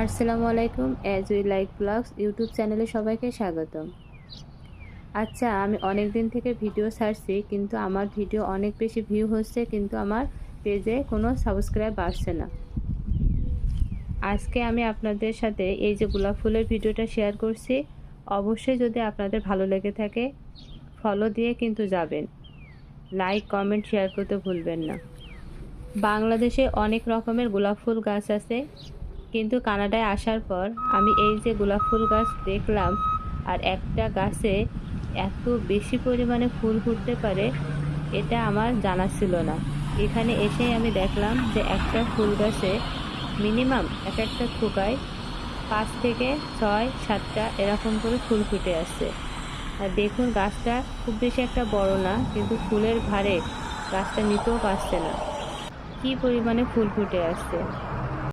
আসসালামু আলাইকুম। As we like blogs YouTube চ্যানেলে সবাইকে স্বাগতম। আচ্ছা, আমি অনেক দিন থেকে ভিডিও ছাড়ছি, কিন্তু আমার ভিডিও অনেক বেশি ভিউ হচ্ছে, কিন্তু আমার পেজে কোনো সাবস্ক্রাইব আসছে না। আজকে আমি আপনাদের সাথে এই যে গোলাপ ফুলের ভিডিওটা শেয়ার করছি। অবশ্যই যদি আপনাদের ভালো লেগে থাকে ফলো দিয়ে কিন্তু যাবেন। লাইক, কমেন্ট, শেয়ার করতে ভুলবেন না। বাংলাদেশে অনেক রকমের গোলাপ ফুল গাছ আছে, কিন্তু কানাডায় আসার পর আমি এই যে গোলাপ ফুল গাছ দেখলাম, আর একটা গাছে এত বেশি পরিমাণে ফুল ফুটতে পারে এটা আমার জানা ছিল না। এখানে এসেই আমি দেখলাম যে একটা ফুল গাছে মিনিমাম এক একটা থোকায় 5 থেকে 6-7টা এরকম করে ফুল ফুটে আসছে। আর দেখুন, গাছটা খুব বেশি একটা বড় না, কিন্তু ফুলের ভারে গাছটা নিতেও পারছে না, কি পরিমাণে ফুল ফুটে আসছে।